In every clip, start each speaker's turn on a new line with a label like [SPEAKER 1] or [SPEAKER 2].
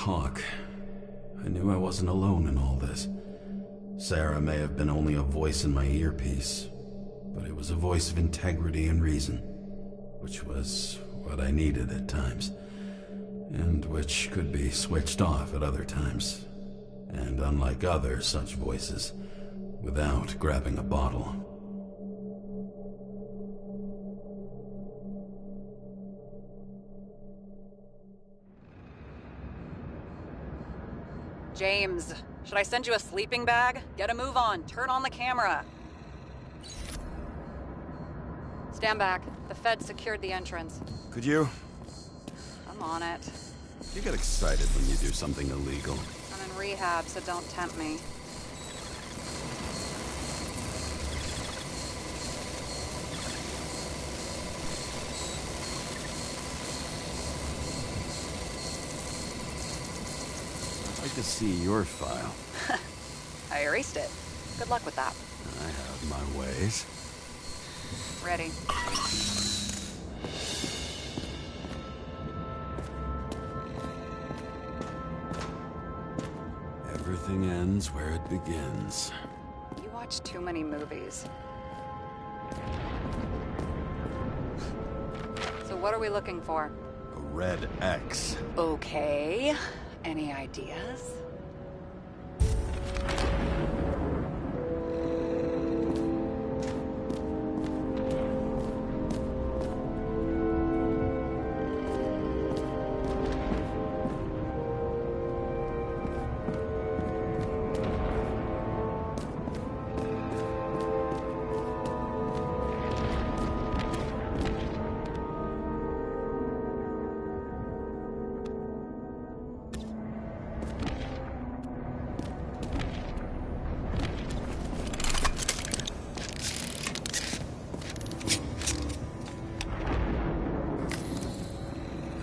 [SPEAKER 1] talk, I knew I wasn't alone in all this. Sarah may have been only a voice in my earpiece, but it was a voice of integrity and reason, which was what I needed at times, and which could be switched off at other times, and unlike other such voices, without grabbing a bottle.
[SPEAKER 2] James, should I send you a sleeping bag? Get a move on. Turn on the camera. Stand back. The Fed secured the entrance.
[SPEAKER 1] Could you?
[SPEAKER 2] I'm on it.
[SPEAKER 1] You get excited when you do something illegal.
[SPEAKER 2] I'm in rehab, so don't tempt me.
[SPEAKER 1] I'd like to see your file.
[SPEAKER 2] I erased it. Good luck with that.
[SPEAKER 1] I have my ways.
[SPEAKER 2] Ready.
[SPEAKER 1] Everything ends where it begins.
[SPEAKER 2] You watch too many movies. So what are we looking for?
[SPEAKER 1] A red X.
[SPEAKER 2] Okay. Any ideas?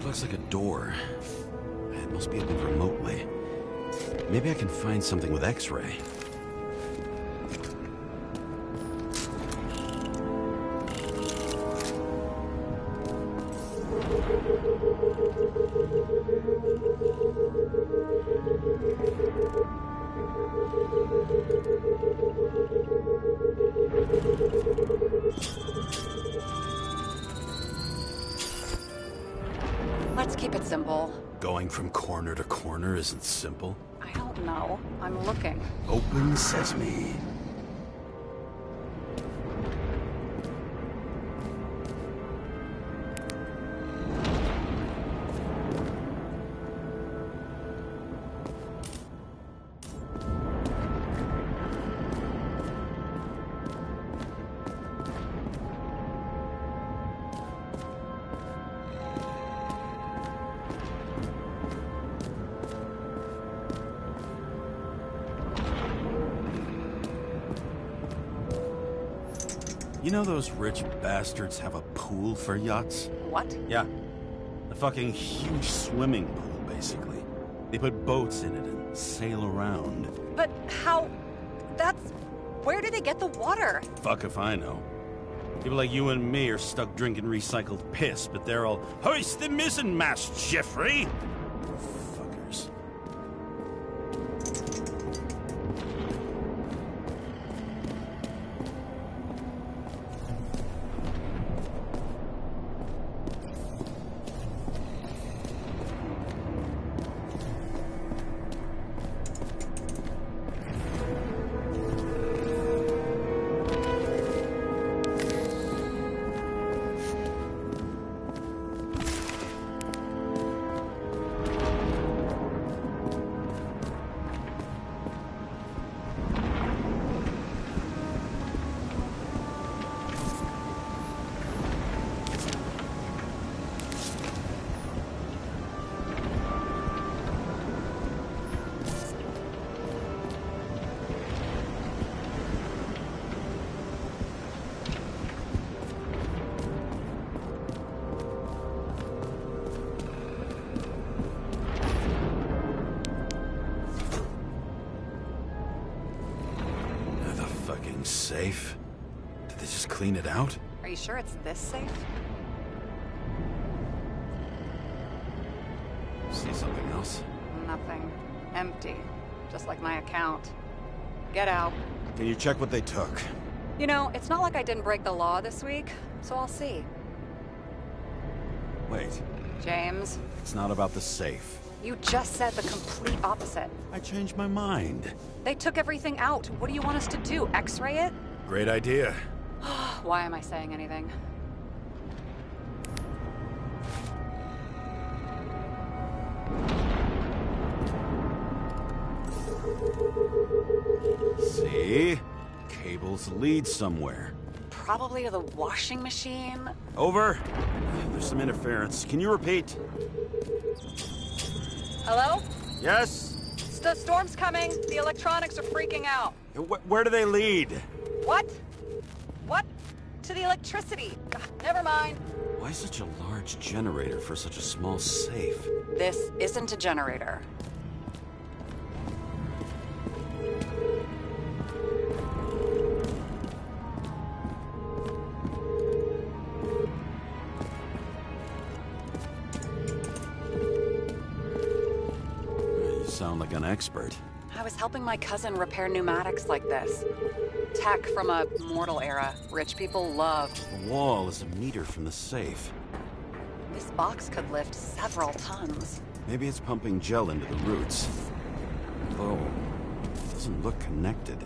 [SPEAKER 1] Looks like a door. It must be opened remotely. Maybe I can find something with X-ray.
[SPEAKER 2] Let's keep it simple.
[SPEAKER 1] Going from corner to corner isn't simple.
[SPEAKER 2] I don't know. I'm looking.
[SPEAKER 1] Open sesame. You know those rich bastards have a pool for yachts?
[SPEAKER 2] What?
[SPEAKER 1] Yeah. A fucking huge swimming pool, basically. They put boats in it and sail around.
[SPEAKER 2] But how... That's... Where do they get the water?
[SPEAKER 1] Fuck if I know. People like you and me are stuck drinking recycled piss, but they're all, hoist the mizzenmast, Jeffrey! Fuckers. Safe? Did they just clean it out?
[SPEAKER 2] Are you sure it's this safe?
[SPEAKER 1] See something else?
[SPEAKER 2] Nothing. Empty. Just like my account. Get out.
[SPEAKER 1] Can you check what they took?
[SPEAKER 2] You know, it's not like I didn't break the law this week, so I'll see.
[SPEAKER 1] Wait,
[SPEAKER 2] James,
[SPEAKER 1] it's not about the safe.
[SPEAKER 2] you just said the complete opposite.
[SPEAKER 1] I changed my mind.
[SPEAKER 2] They took everything out. What do you want us to do? X-ray it?
[SPEAKER 1] Great idea.
[SPEAKER 2] Why am I saying anything?
[SPEAKER 1] See? Cables lead somewhere.
[SPEAKER 2] Probably to the washing machine.
[SPEAKER 1] Over. There's some interference. Can you repeat?
[SPEAKER 2] Hello?
[SPEAKER 1] Yes?
[SPEAKER 2] The storm's coming. The electronics are freaking out.
[SPEAKER 1] Where do they lead?
[SPEAKER 2] What? What? To the electricity. Never mind.
[SPEAKER 1] Why such a large generator for such a small safe?
[SPEAKER 2] This isn't a generator.
[SPEAKER 1] You sound like an expert.
[SPEAKER 2] I was helping my cousin repair pneumatics like this. Tech from a mortal era. Rich people love.
[SPEAKER 1] The wall is a meter from the safe.
[SPEAKER 2] This box could lift several tons.
[SPEAKER 1] Maybe it's pumping gel into the roots. Though, it doesn't look connected.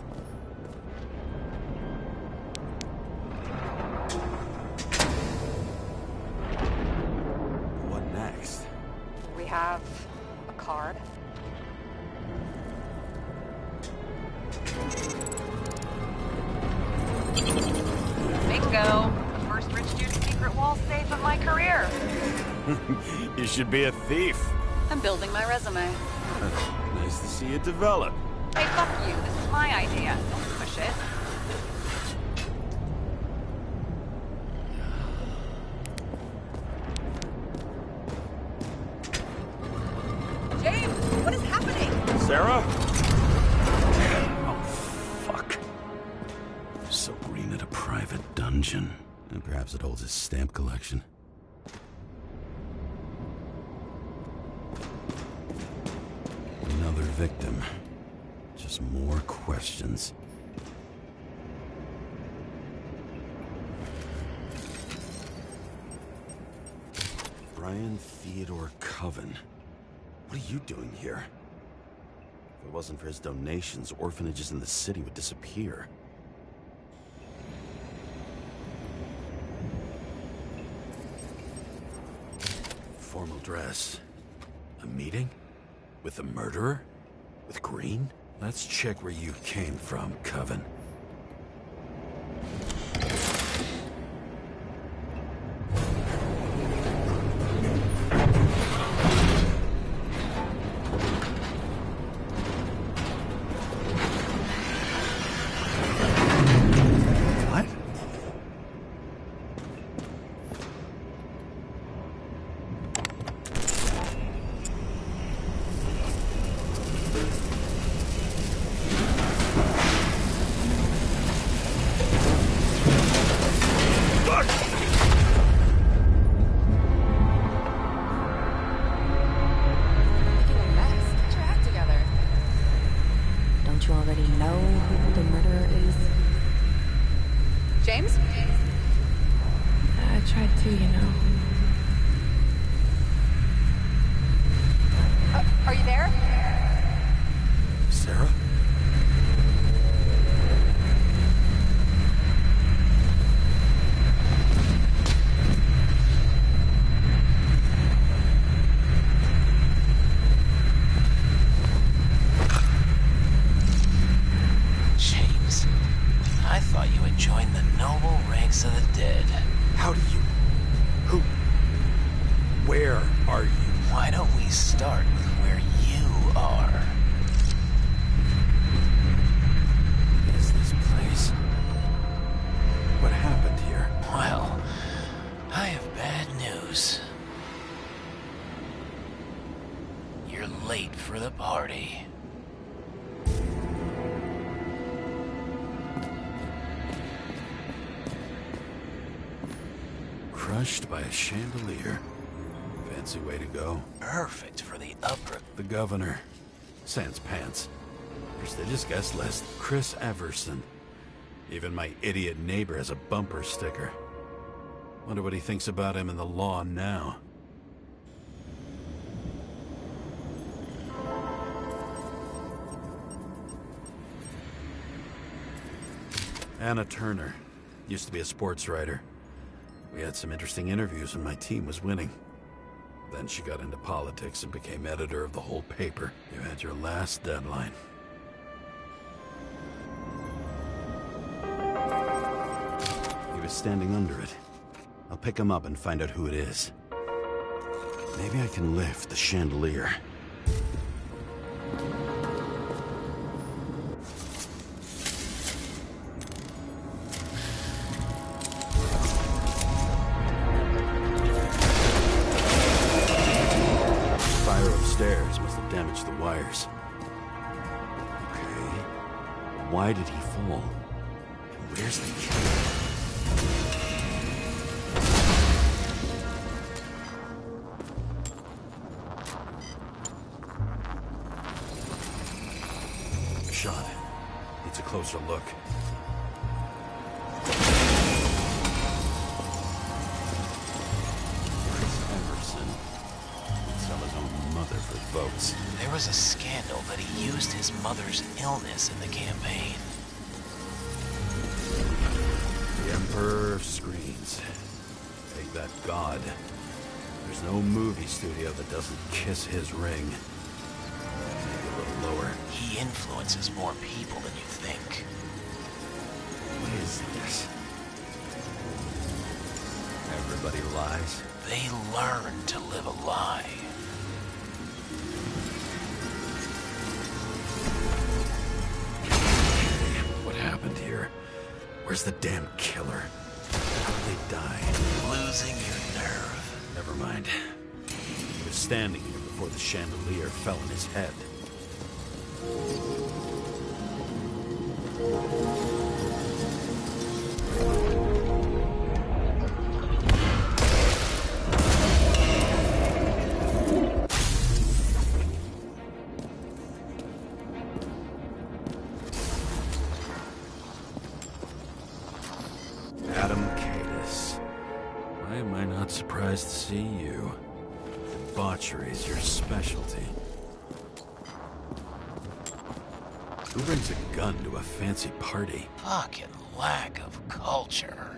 [SPEAKER 1] What next?
[SPEAKER 2] We have a card. Bingo! The first rich dude's secret wall safe of my career.
[SPEAKER 1] You should be a thief.
[SPEAKER 2] I'm building my resume.
[SPEAKER 1] Nice to see it develop.
[SPEAKER 2] Hey, fuck you. This is my idea. Don't push it. James, what is happening?
[SPEAKER 1] Sarah? Oh, fuck. So Green at a private dungeon. And perhaps it holds his stamp collection. Another victim. Just more questions. Brian Theodore Coven. What are you doing here? If it wasn't for his donations, orphanages in the city would disappear. Formal dress. A meeting? With the murderer? With Green? Let's check where you came from, Coven. What?
[SPEAKER 3] Don't you already know who the murderer is?
[SPEAKER 2] James?
[SPEAKER 3] I tried to, you know.
[SPEAKER 2] Are you there?
[SPEAKER 1] Sarah?
[SPEAKER 4] James, I thought you had joined the noble ranks of the dead.
[SPEAKER 1] How do you... Who... Where are you?
[SPEAKER 4] Why don't we start with where you are?
[SPEAKER 1] What is this place? What happened here?
[SPEAKER 4] Well, I have bad news. You're late for the party.
[SPEAKER 1] Crushed by a chandelier. Fancy way to go.
[SPEAKER 4] Perfect for the upper...
[SPEAKER 1] The governor. Sans pants. Prestigious guest list. Chris Everson. Even my idiot neighbor has a bumper sticker. Wonder what he thinks about him in the law now. Anna Turner. Used to be a sports writer. We had some interesting interviews when my team was winning. Then she got into politics and became editor of the whole paper. You had your last deadline. He was standing under it. I'll pick him up and find out who it is. Maybe I can lift the chandelier. Must have damaged the wires. Okay. Why did he fall? And where's the killer? Shot. Needs a closer look. For votes.
[SPEAKER 4] There was a scandal that he used his mother's illness in the campaign.
[SPEAKER 1] The Emperor of Screens. Take that god. There's no movie studio that doesn't kiss his ring. Maybe a little lower.
[SPEAKER 4] He influences more people than you think.
[SPEAKER 1] What is this? Everybody lies?
[SPEAKER 4] They learn to live a lie.
[SPEAKER 1] Where's the damn killer? How did they die?
[SPEAKER 4] Losing your nerve.
[SPEAKER 1] Never mind. He was standing here before the chandelier fell on his head. Surprised to see you. Debauchery is your specialty. Who brings a gun to a fancy party?
[SPEAKER 4] Fucking lack of culture.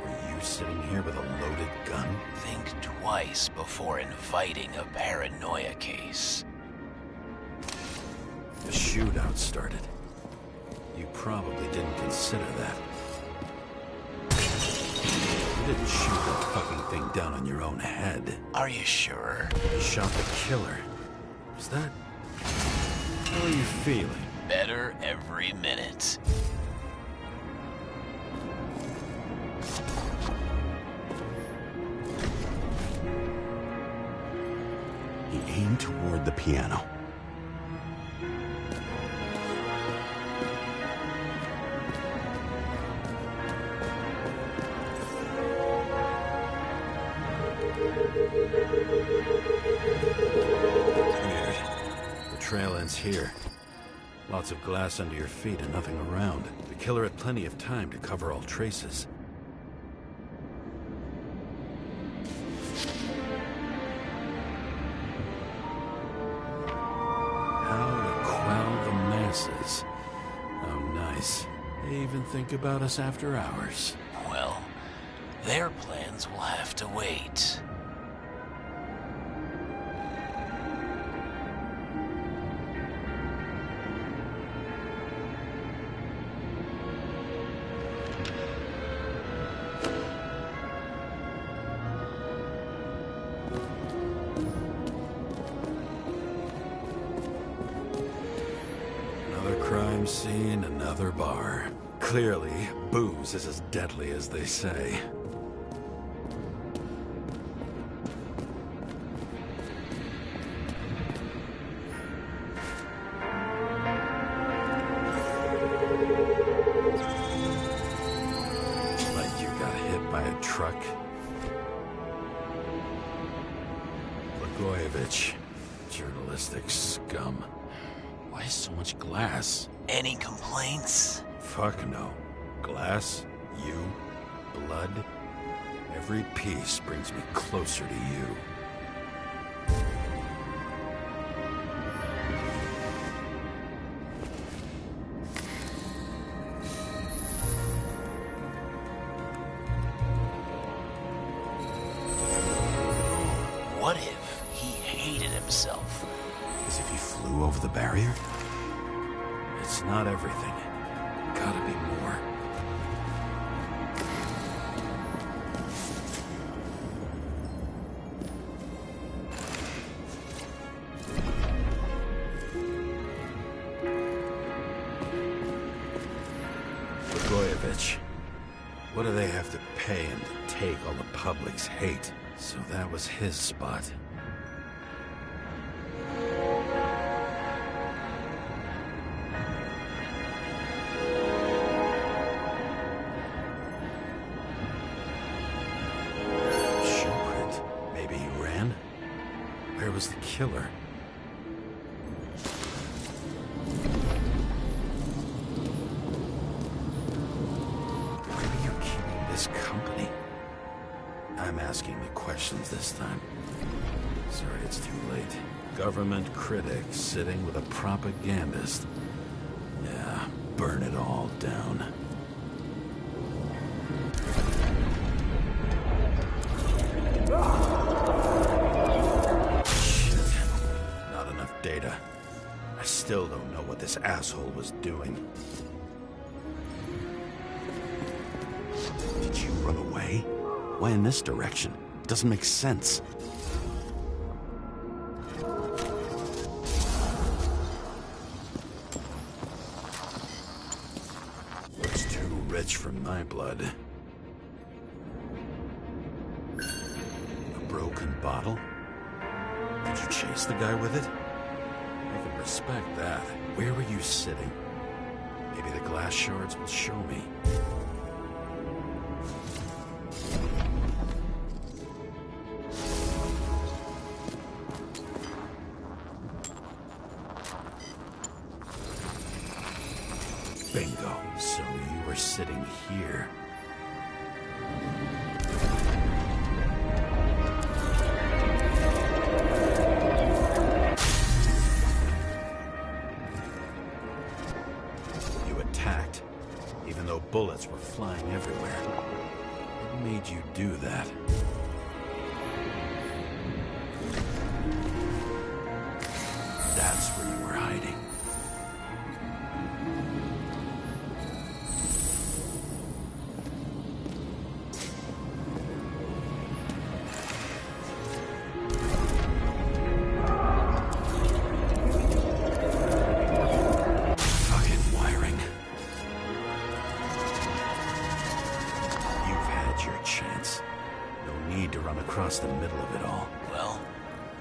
[SPEAKER 1] Were you sitting here with a loaded gun?
[SPEAKER 4] Think twice before inviting a paranoia case.
[SPEAKER 1] The shootout started. You probably didn't consider that. You didn't shoot that fucking thing down on your own head.
[SPEAKER 4] Are you sure?
[SPEAKER 1] You shot the killer. Is that... How are you feeling?
[SPEAKER 4] Better every minute.
[SPEAKER 1] He aimed toward the piano. The trail ends here. Lots of glass under your feet and nothing around. The killer had plenty of time to cover all traces. How to quell the masses. Oh, nice. They even think about us after hours.
[SPEAKER 4] Well, their plans will have to wait. Crime scene, another bar. Clearly, booze is as deadly as they say. riot truck. Blagojevich. Journalistic scum. Why so much glass?
[SPEAKER 5] Any complaints?
[SPEAKER 4] Fuck no. Glass, you, blood. Every piece brings me closer to you.
[SPEAKER 5] What if he hated himself?
[SPEAKER 4] As if he flew over the barrier? It's not everything. Gotta be more. Blagojevich. What do they have to pay him to take all the public's hate? So that was his spot. Shoeprint. Maybe he ran? Where was the killer? Where are you keeping this company? I'm asking the questions this time. Sorry it's too late. Government critic sitting with a propagandist. Yeah, burn it all down. Shit. Not enough data. I still don't know what this asshole was doing. Did you run away? Why in this direction? It doesn't make sense. It's too rich for my blood. A broken bottle? Did you chase the guy with it? I can respect that. Where were you sitting? Maybe the glass shards will show me. Bingo. So you were sitting here. You attacked, even though bullets were flying everywhere. What made you do that? That's where you were hiding. Across the middle of it all.
[SPEAKER 5] Well,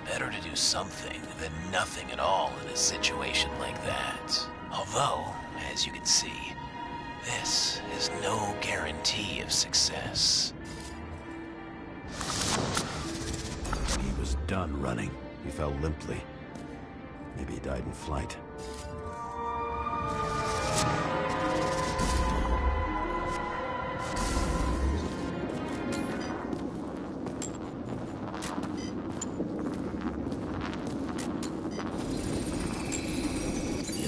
[SPEAKER 5] better to do something than nothing at all in a situation like that. Although, as you can see, this is no guarantee of success.
[SPEAKER 4] He was done running. He fell limply. Maybe he died in flight.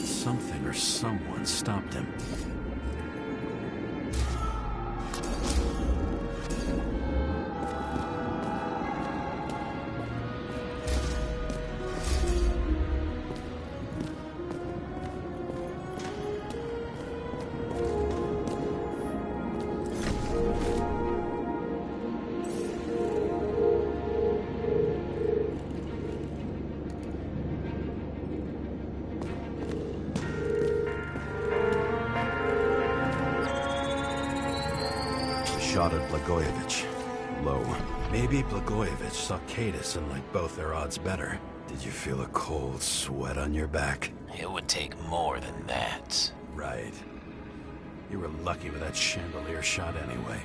[SPEAKER 4] Something or someone stopped him. Shot at Blagojevich. Low. Maybe Blagojevich saw Cadis and liked both their odds better. Did you feel a cold sweat on your back?
[SPEAKER 5] It would take more than that.
[SPEAKER 4] Right. You were lucky with that chandelier shot anyway.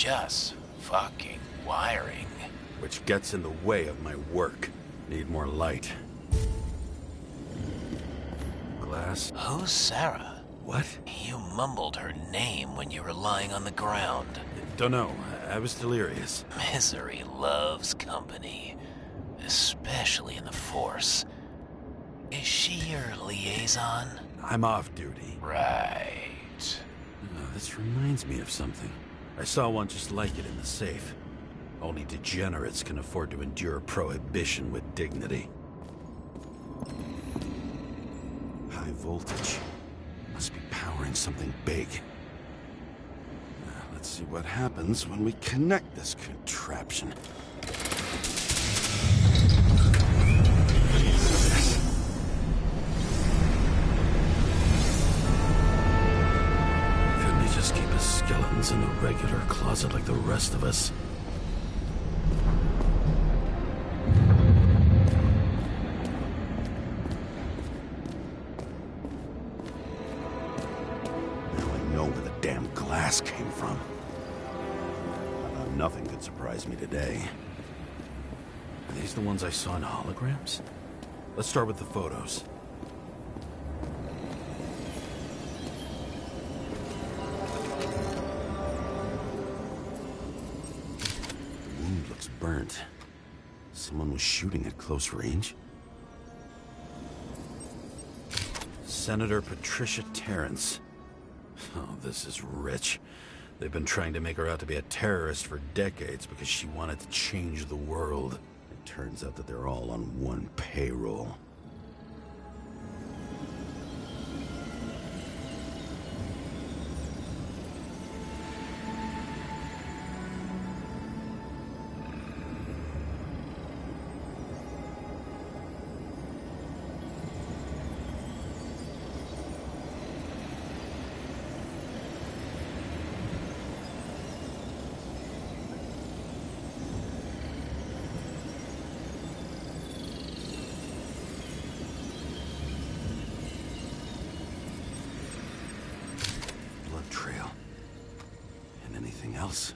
[SPEAKER 5] just fucking wiring.
[SPEAKER 4] Which gets in the way of my work. Need more light. Glass.
[SPEAKER 5] Who's Sarah?
[SPEAKER 4] What?
[SPEAKER 5] You mumbled her name when you were lying on the ground.
[SPEAKER 4] Don't know. I was delirious.
[SPEAKER 5] Misery loves company, especially in the Force. Is she your liaison?
[SPEAKER 4] I'm off duty.
[SPEAKER 5] Right.
[SPEAKER 4] This reminds me of something. I saw one just like it in the safe. Only degenerates can afford to endure prohibition with dignity. High voltage. Must be powering something big. Now, let's see what happens when we connect this contraption. Couldn't he just keep his skeletons in the regular closet like the rest of us? Came from. Nothing could surprise me today. Are these the ones I saw in holograms? Let's start with the photos. The wound looks burnt. Someone was shooting at close range. Senator Patricia Terrence. Oh, this is rich. They've been trying to make her out to be a terrorist for decades because she wanted to change the world. It turns out that they're all on one payroll. Trail. And anything else?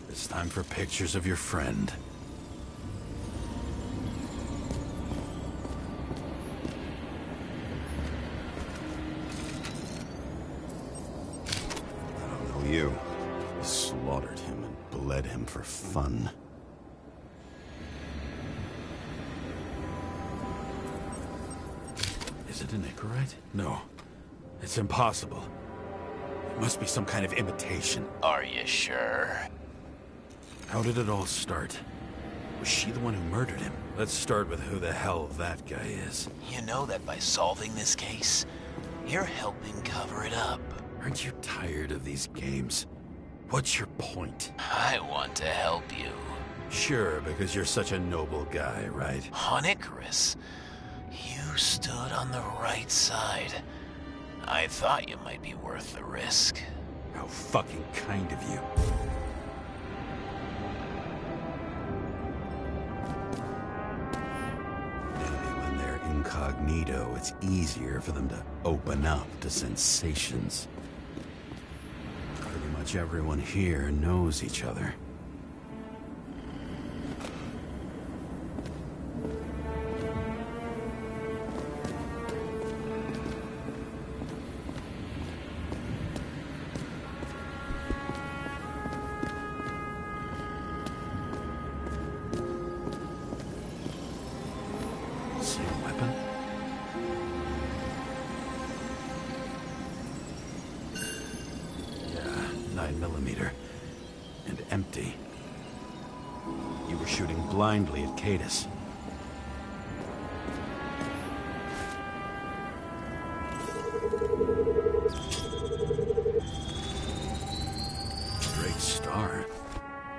[SPEAKER 4] It's time for pictures of your friend. I don't know you. I slaughtered him and bled him for fun. Is it an Icarite? No. It's impossible. It must be some kind of imitation.
[SPEAKER 5] Are you sure?
[SPEAKER 4] How did it all start? Was she the one who murdered him? Let's start with who the hell that guy is.
[SPEAKER 5] You know that by solving this case, you're helping cover it up.
[SPEAKER 4] Aren't you tired of these games? What's your point?
[SPEAKER 5] I want to help you.
[SPEAKER 4] Sure, because you're such a noble guy, right?
[SPEAKER 5] On Icarus, you stood on the right side. I thought you might be worth the risk.
[SPEAKER 4] How fucking kind of you. Maybe when they're incognito, it's easier for them to open up to sensations. Pretty much everyone here knows each other. And empty. You were shooting blindly at Cadus. Great star.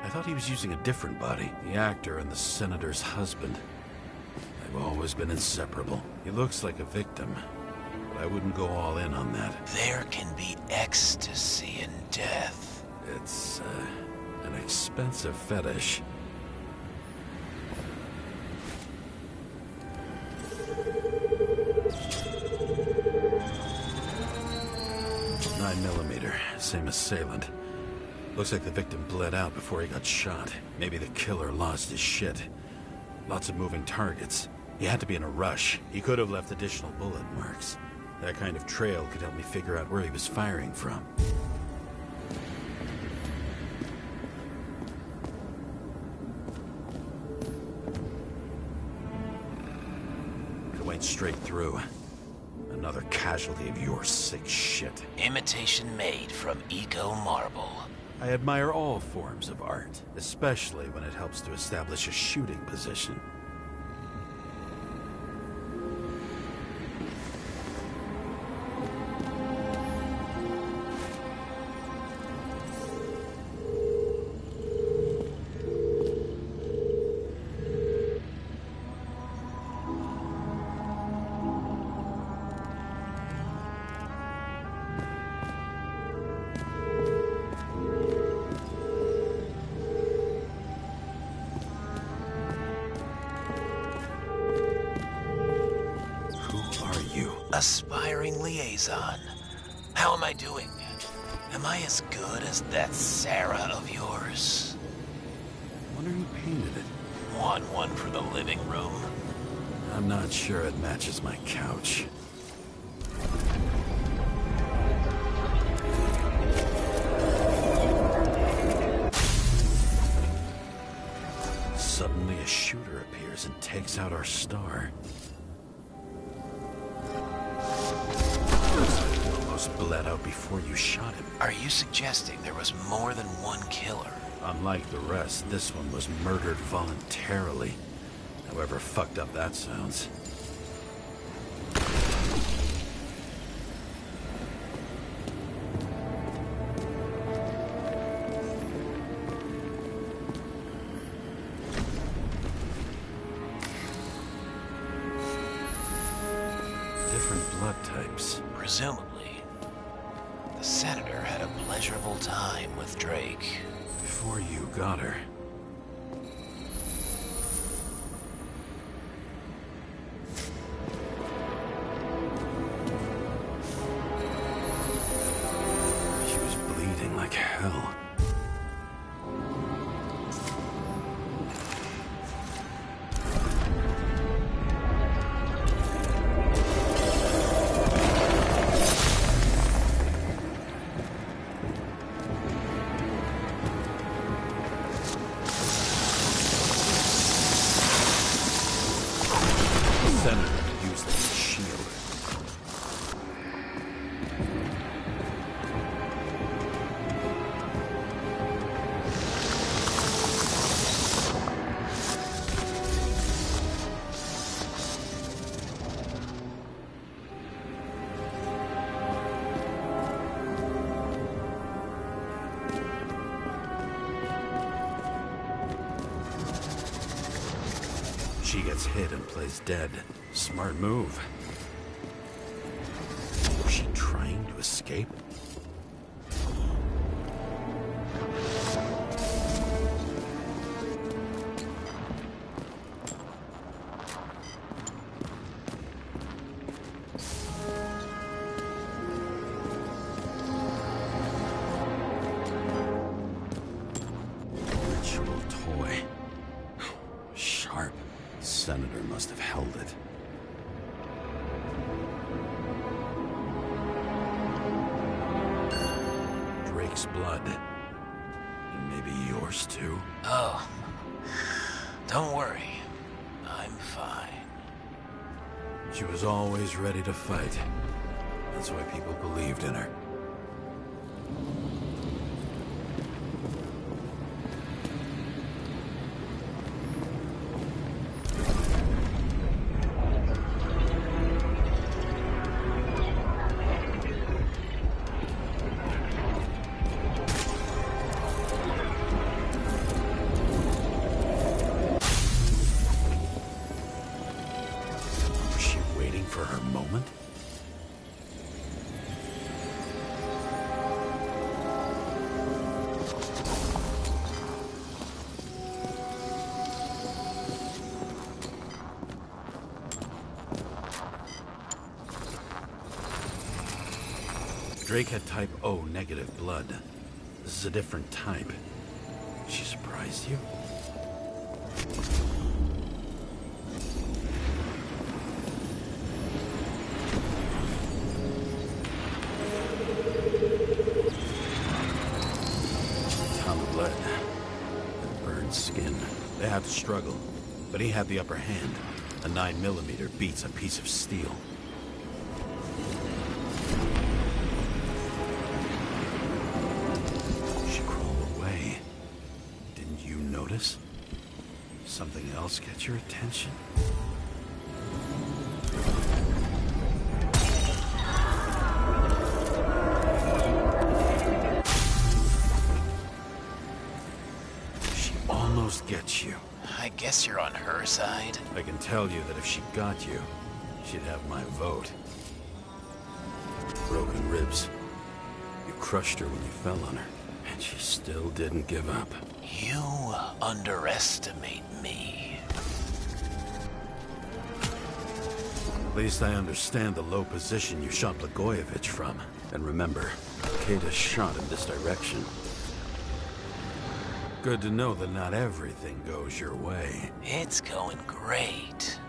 [SPEAKER 4] I thought he was using a different body. The actor and the senator's husband. They've always been inseparable. He looks like a victim, but I wouldn't go all in on that.
[SPEAKER 5] There can be ecstasy in death.
[SPEAKER 4] It's, an expensive fetish. .9mm, same assailant. Looks like the victim bled out before he got shot. Maybe the killer lost his shit. Lots of moving targets. He had to be in a rush. He could have left additional bullet marks. That kind of trail could help me figure out where he was firing from. It went straight through. Another casualty of your sick shit.
[SPEAKER 5] Imitation made from Eco Marble.
[SPEAKER 4] I admire all forms of art, especially when it helps to establish a shooting position.
[SPEAKER 5] Aspiring liaison. How am I doing? Am I as good as that Sarah of yours?
[SPEAKER 4] Wonder who painted it.
[SPEAKER 5] Want one for the living room?
[SPEAKER 4] I'm not sure it matches my couch. Suddenly a shooter appears and takes out our star. Almost bled out before you shot him.
[SPEAKER 5] Are you suggesting there was more than one killer?
[SPEAKER 4] Unlike the rest, this one was murdered voluntarily. However fucked up that sounds. Different blood types.
[SPEAKER 5] Presumably, the Senator had a pleasurable time with Drake.
[SPEAKER 4] Before you got her. She was bleeding like hell. Senator used it as a shield. She gets hit and plays dead. Smart move. Was she trying to escape? Ritual toy. Sharp. Senator must have held it. Drake's blood. And maybe yours too?
[SPEAKER 5] Oh, don't worry. I'm fine.
[SPEAKER 4] She was always ready to fight. That's why people believed in her. Was she waiting for her moment? Drake had type O negative blood.
[SPEAKER 1] This is a different type. She surprised you? Ton of lead. And burned skin. They have to struggle. But he had the upper hand. A 9mm beats a piece of steel. She crawled away. Didn't you notice? Something else get your attention? She almost gets you.
[SPEAKER 5] I guess you're on her side.
[SPEAKER 1] I can tell you that if she got you, she'd have my vote. Broken ribs. You crushed her when you fell on her, and she still didn't give up.
[SPEAKER 5] You underestimate me.
[SPEAKER 1] At least I understand the low position you shot Blagojevich from. And remember, Kata shot in this direction. Good to know that not everything goes your way.
[SPEAKER 5] It's going great.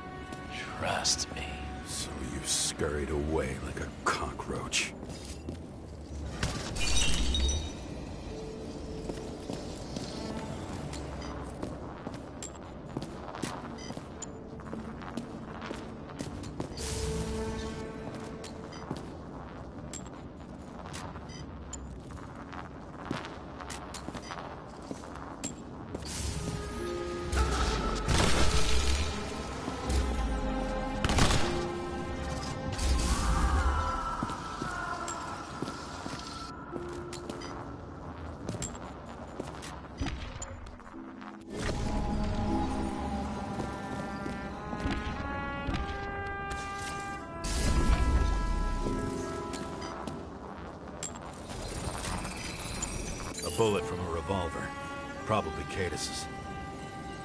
[SPEAKER 5] Trust me.
[SPEAKER 1] So you scurried away like a cockroach. A bullet from a revolver. Probably Cadis's.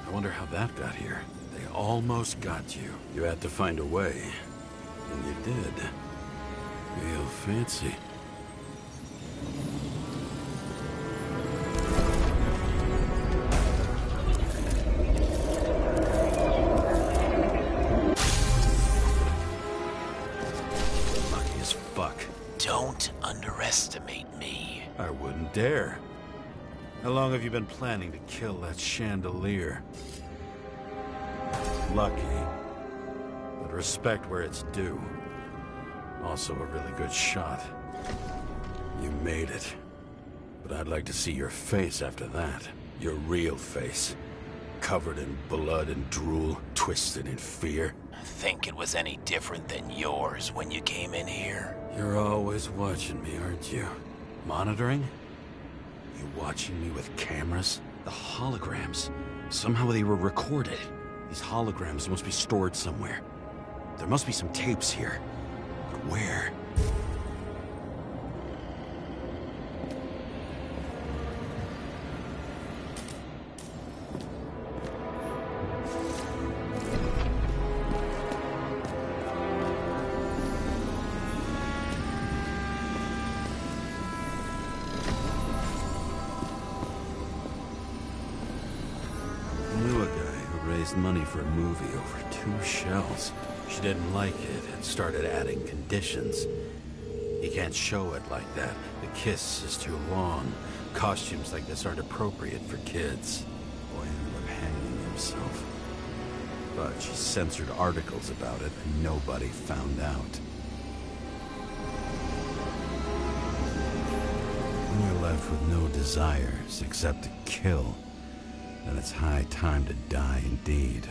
[SPEAKER 1] I wonder how that got here. They almost got you. You had to find a way. And you did. Real fancy. Lucky as fuck.
[SPEAKER 5] Don't underestimate me.
[SPEAKER 1] I wouldn't dare. How long have you been planning to kill that chandelier? Lucky. But respect where it's due. Also a really good shot. You made it. But I'd like to see your face after that. Your real face. Covered in blood and drool, twisted in fear.
[SPEAKER 5] Think it was any different than yours when you came in here?
[SPEAKER 1] You're always watching me, aren't you? Monitoring? You watching me with cameras? The holograms. Somehow they were recorded. These holograms must be stored somewhere. There must be some tapes here. But where? Money for a movie over 2 shells. She didn't like it and started adding conditions. You can't show it like that. The kiss is too long. Costumes like this aren't appropriate for kids. Boy ended up hanging himself. But she censored articles about it and nobody found out. When you're left with no desires except to kill, then it's high time to die indeed.